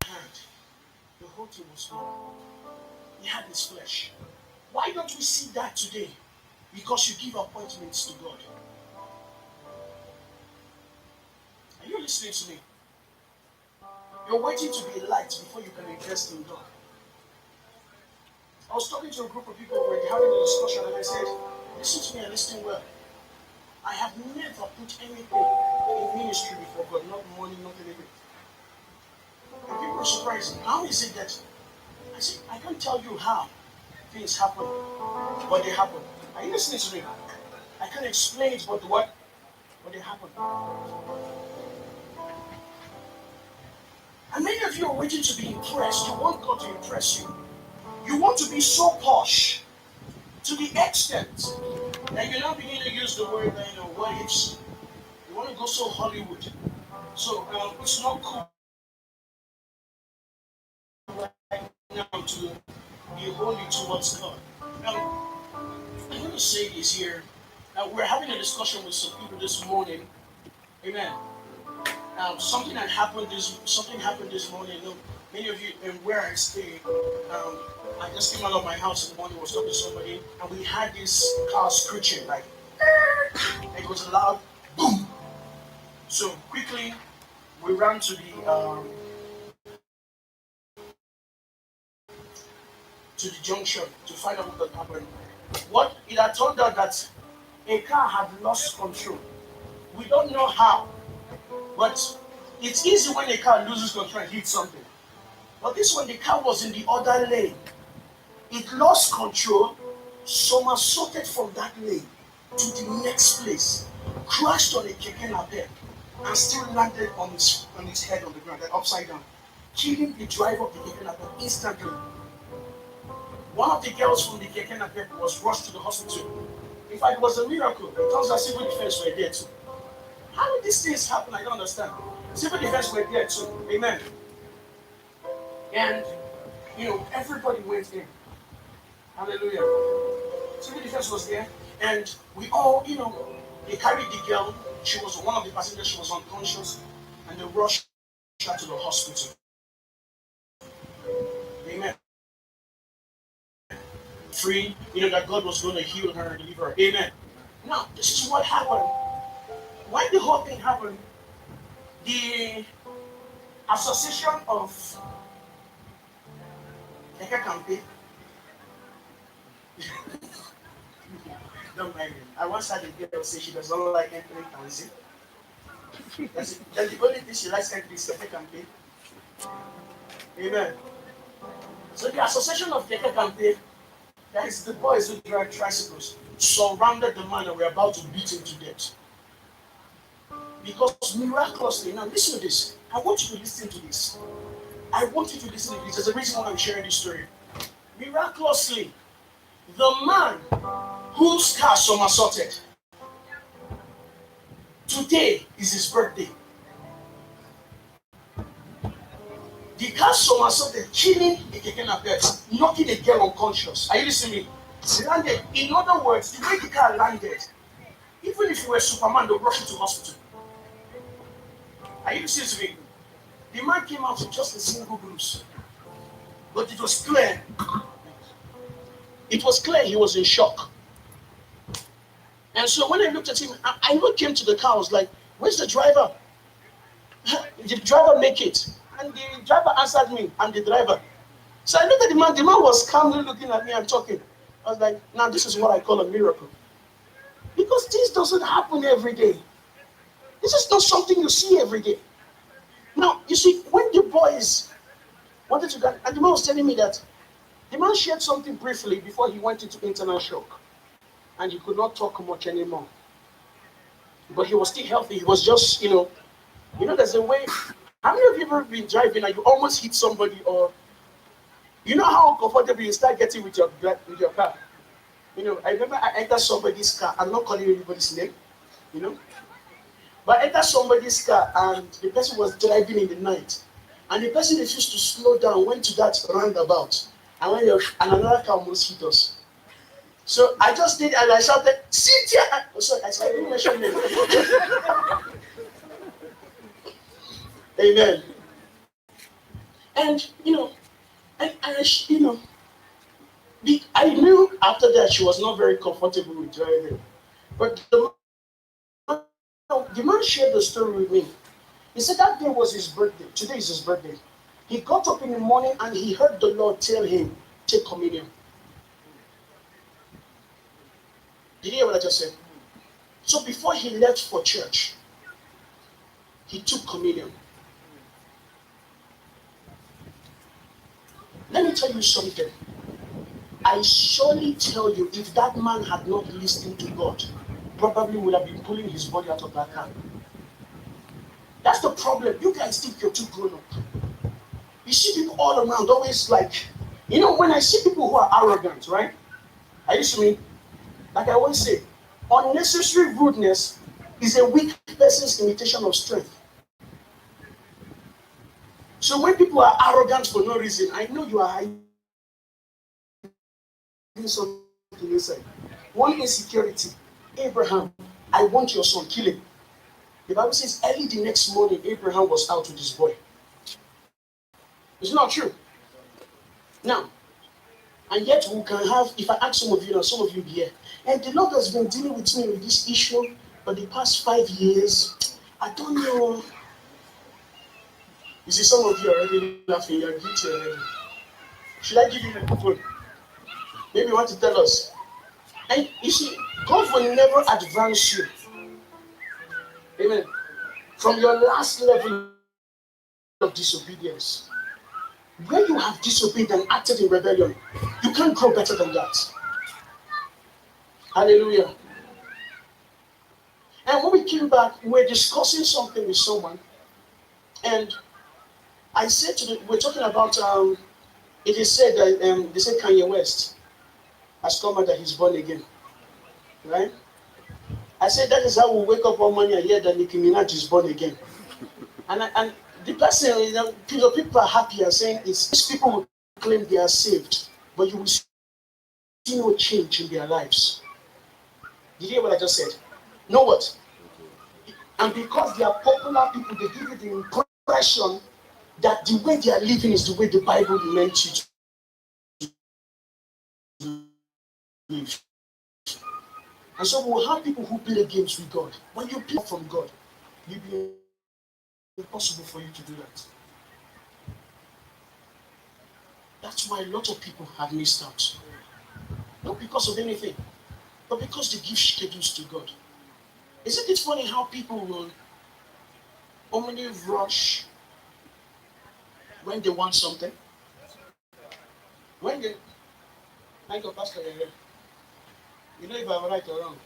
hand. The whole thing was gone. He had his flesh. Why don't we see that today? Because you give appointments to God. Are you listening to me? You're waiting to be light before you can invest in God. I was talking to a group of people, we were having a discussion, and I said, listen to me and listen well. I have never put anything in ministry before God, not money, not anything. And people are surprised. How is it that? I said, I can't tell you how things happen, but they happen. Are you listening to me? I can't explain it, but what? But they happen. And many of you are waiting to be impressed. You want God to impress you. You want to be so posh to the extent that you're not beginning to use the word, what ifs. You want to go so Hollywood. So it's not cool right now to be holy towards God. I'm going to say this here. We're having a discussion with some people this morning. Amen. Something happened this morning. Many of you, and where I stay, I just came out of my house in the morning, was talking to somebody, and we had this car screeching, like, and it was a loud boom. So quickly, we ran to the junction to find out what had happened. What it had turned out that a car had lost control. We don't know how, but it's easy when a car loses control and hits something. But this one, the car was in the other lane. It lost control, somersaulted from that lane to the next place, crashed on a keke napep, and still landed on his head on the ground, like upside down, killing the driver of the keke napep instantly. One of the girls from the keke napep was rushed to the hospital. In fact, it was a miracle. It turns out civil defense were there too. How did these things happen? I don't understand. Civil defense were there too. Amen. And everybody went in. Hallelujah. Civil defense was there, and we all, they carried the girl. She was one of the passengers. She was unconscious, and they rushed her to the hospital. Amen. Free, that God was going to heal her and deliver her. Amen. Now, this is what happened. When the whole thing happened, the Association of Keke Campaign. Don't mind me. I once had a girl say she does not like entering Tanzania. That's the only thing she likes entering is Keke Campaign. Amen. So the Association of Keke Campaign, that is the boys who drive tricycles, surrounded the man and were about to beat him to death. Because miraculously, now listen to this. I want you to listen to this. I want you to listen to this. There's a reason why I'm sharing this story. Miraculously, the man whose car somersaulted, today is his birthday. The car somersaulted, killing a keke napep, knocking a girl unconscious. Are you listening to me? Landed. In other words, the way the car landed, even if you were Superman, they'll rush you to hospital. Are you listening to me? The man came out with just a single bruise. But it was clear. It was clear he was in shock. And so when I looked at him, I even came to the car. I was like, where's the driver? Did the driver make it? And the driver answered me, I'm the driver. So I looked at the man. The man was calmly looking at me and talking. I was like, now this is what I call a miracle. Because this doesn't happen every day. This is not something you see every day. Now, you see, when the boys wanted to get, and the man was telling me that the man shared something briefly before he went into internal shock. And he could not talk much anymore. But he was still healthy. He was just, there's a way. How many of you ever been driving and you almost hit somebody, or you know how uncomfortable you start getting with your car? I remember I entered somebody's car. I'm not calling anybody's name, but I entered somebody's car and the person was driving in the night. And the person refused to slow down, went to that roundabout, and another car almost hit us. So I just did, and I shouted, Cynthia! Oh, sorry, I didn't mention name. Amen. And I knew after that she was not very comfortable with driving. But the man shared the story with me. He said that day was his birthday. Today is his birthday. He got up in the morning and he heard the Lord tell him, take communion. Did you hear what I just said? So before he left for church, he took communion. Let me tell you something. I surely tell you, if that man had not listened to God, probably would have been pulling his body out of that car. That's the problem. You guys think you're too grown up. You see people all around always like, when I see people who are arrogant, right? I used to mean, like I always say, unnecessary rudeness is a weak person's imitation of strength. So when people are arrogant for no reason, I know you are hiding something inside. One insecurity. Abraham, I want your son, kill him. The Bible says early the next morning, Abraham was out with his boy. It's not true. Now, and yet we can have, if I ask some of you, and some of you here, and the Lord has been dealing with me with this issue for the past 5 years. I don't know. You see, some of you are already laughing, you're guilty already. Should I give you the phone? Maybe you want to tell us. And you see, God will never advance you. Amen. From your last level of disobedience. Where you have disobeyed and acted in rebellion, you can't grow better than that. Hallelujah. And when we came back, we were discussing something with someone, and I said to them, we're talking about, it is said that, they said Kanye West has come out that he's born again. Right? I said that is how we wake up one morning and hear that Nicki Minaj is born again. And the person, people are happy and saying these people will claim they are saved, but you will see no change in their lives. Did you hear what I just said? Know what? And because they are popular people, they give you the impression that the way they are living is the way the Bible meant you to live. And so we'll have people who play games with God. When you play from God, it will be impossible for you to do that. That's why a lot of people have missed out. Not because of anything, but because they give schedules to God. Isn't it funny how people will only rush when they want something? When they, like your pastor, you know if I'm right or wrong.